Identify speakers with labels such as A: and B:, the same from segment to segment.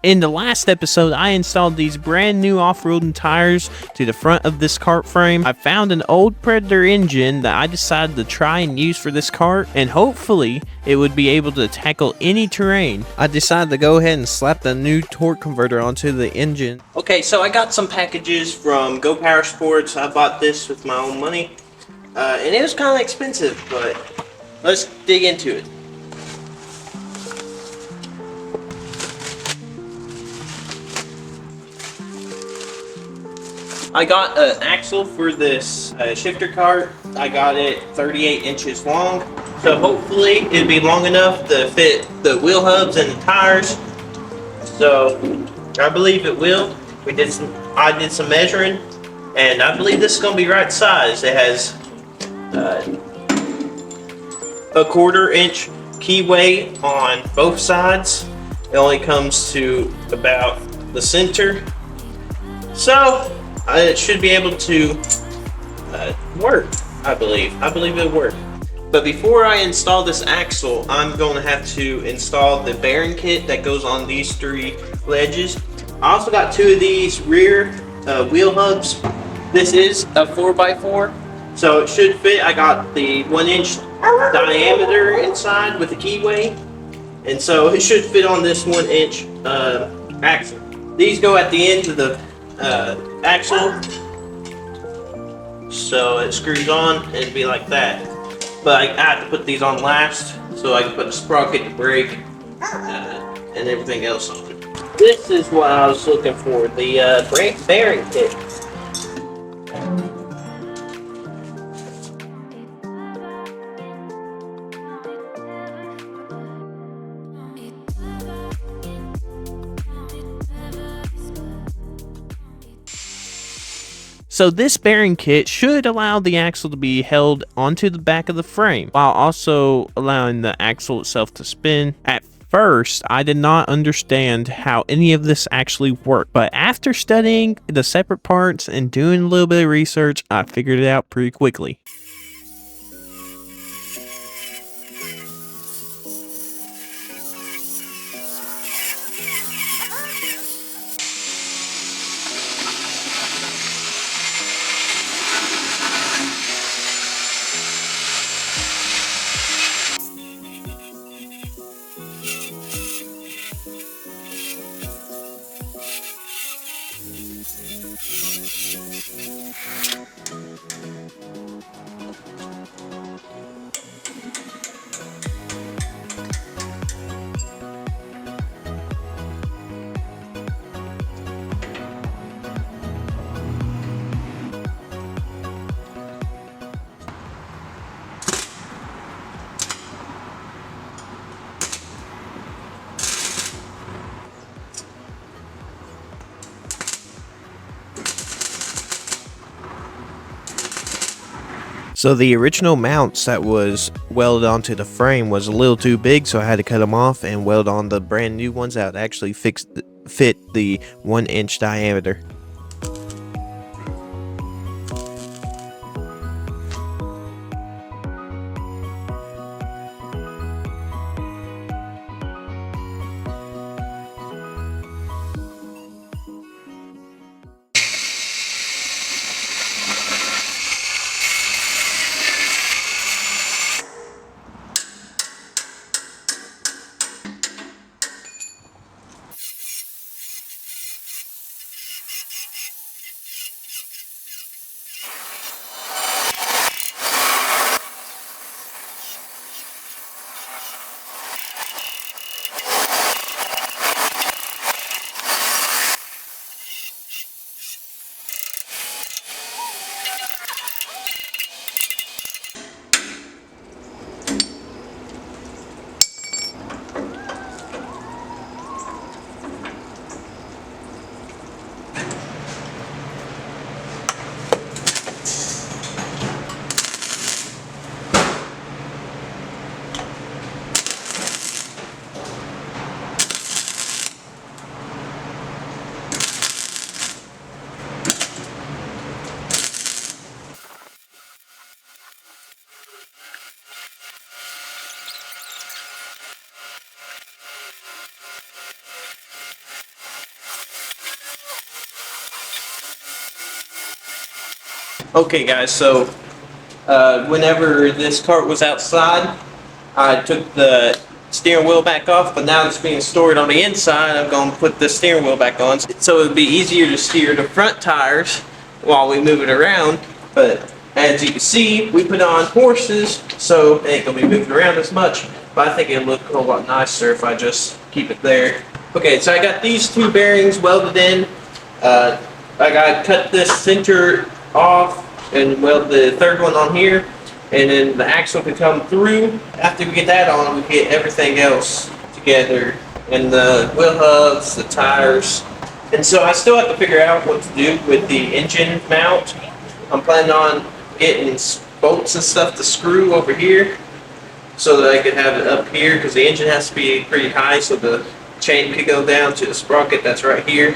A: In the last episode, I installed these brand new off-roading tires to the front of this cart frame. I found an old Predator engine that I decided to try and use for this cart, and hopefully it would be able to tackle any terrain. I decided to go ahead and slap the new torque converter onto the engine. Okay, so I got some packages from Go Power Sports. I bought this with my own money, and it was kind of expensive, but let's dig into it. I got an axle for this shifter cart. I got it 38 inches long, so hopefully it'll be long enough to fit the wheel hubs and the tires. So I believe it will. I did some measuring, and I believe this is going to be right size. It has a 1/4 inch keyway on both sides. It only comes to about the center. So it should be able to work, I believe. I believe it'll work. But before I install this axle, I'm going to have to install the bearing kit that goes on these 3 ledges. I also got 2 of these rear wheel hubs. This is a 4x4, so it should fit. I got the 1 inch diameter inside with the keyway, and so it should fit on this 1 inch axle. These go at the end of the axle, so it screws on and it'd be like that. But I have to put these on last so I can put the sprocket, the brake, and everything else on. This is what I was looking for, the bearing kit. So this bearing kit should allow the axle to be held onto the back of the frame, while also allowing the axle itself to spin. At first, I did not understand how any of this actually worked, but after studying the separate parts and doing a little bit of research, I figured it out pretty quickly. So the original mounts that was welded onto the frame was a little too big, so I had to cut them off and weld on the brand new ones that actually fit the 1 inch diameter. Okay guys, so whenever this cart was outside, I took the steering wheel back off, but now it's being stored on the inside. I'm going to put the steering wheel back on, so it would be easier to steer the front tires while we move it around. But as you can see, we put on horses, so it ain't going to be moving around as much. But I think it'll look a whole lot nicer if I just keep it there. Okay, so I got these two bearings welded in. I got to cut this center off and weld the third one on here, and then the axle can come through. After we get that on, we get everything else together, and the wheel hubs, the tires. And so I still have to figure out what to do with the engine mount. I'm planning on getting bolts and stuff to screw over here so that I could have it up here, because the engine has to be pretty high so the chain could go down to the sprocket that's right here.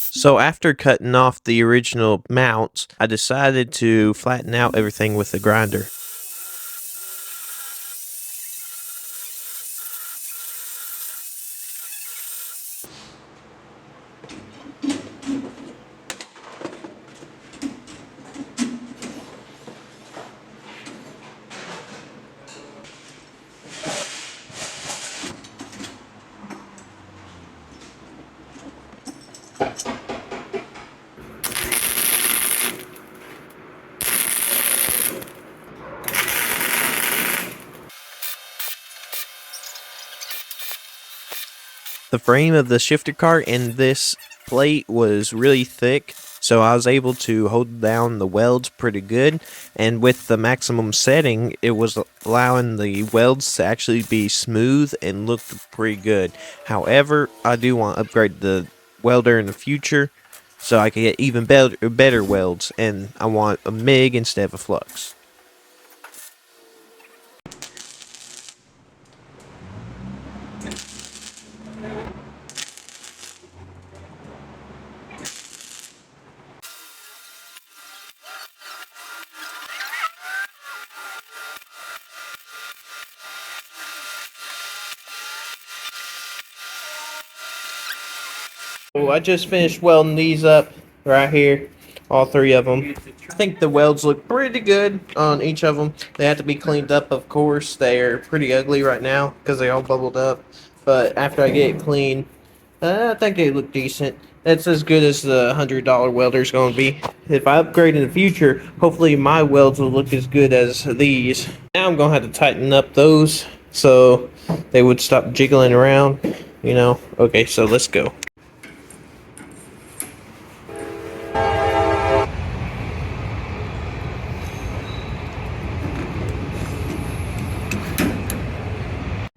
A: So after cutting off the original mounts, I decided to flatten out everything with the grinder. The frame of the shifter cart and this plate was really thick, so I was able to hold down the welds pretty good, and with the maximum setting, it was allowing the welds to actually be smooth and look pretty good. However, I do want to upgrade the welder in the future so I can get even better welds, and I want a MIG instead of a flux. Well, I just finished welding these up right here, all three of them. I think the welds look pretty good on each of them. They have to be cleaned up, of course. They are pretty ugly right now because they all bubbled up. But after I get it clean, I think they look decent. That's as good as the $100 welder's going to be. If I upgrade in the future, hopefully my welds will look as good as these. Now I'm going to have to tighten up those so they would stop jiggling around, you know. Okay, so let's go.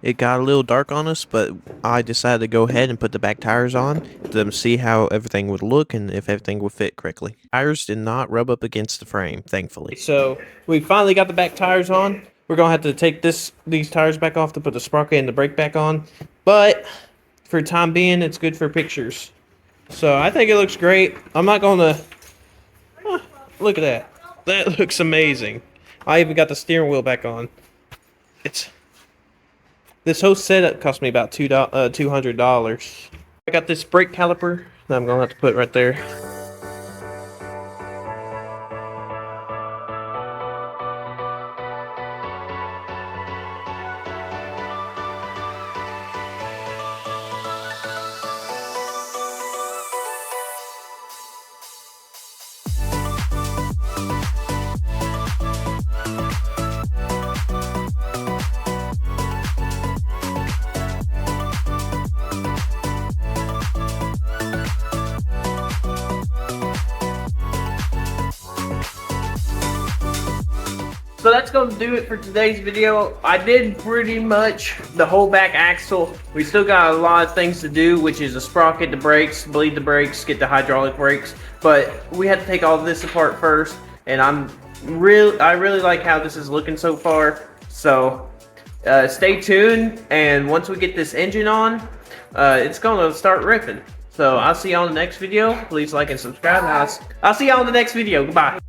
A: It got a little dark on us, but I decided to go ahead and put the back tires on to see how everything would look and if everything would fit correctly. Tires did not rub up against the frame, thankfully. So we finally got the back tires on. We're gonna have to take these tires back off to put the sprocket and the brake back on, but for the time being, it's good for pictures. So I think it looks great. I'm not gonna look at that. That looks amazing. I even got the steering wheel back on. This whole setup cost me about $200. I got this brake caliper that I'm gonna have to put right there. So that's going to do it for today's video. I did pretty much the whole back axle. We still got a lot of things to do, which is the sprocket, the brakes, bleed the brakes, get the hydraulic brakes. But we had to take all this apart first, and I really like how this is looking so far. So stay tuned, and once we get this engine on, it's gonna start ripping. So I'll see y'all in the next video. Please like and subscribe. I'll see y'all in the next video. Goodbye.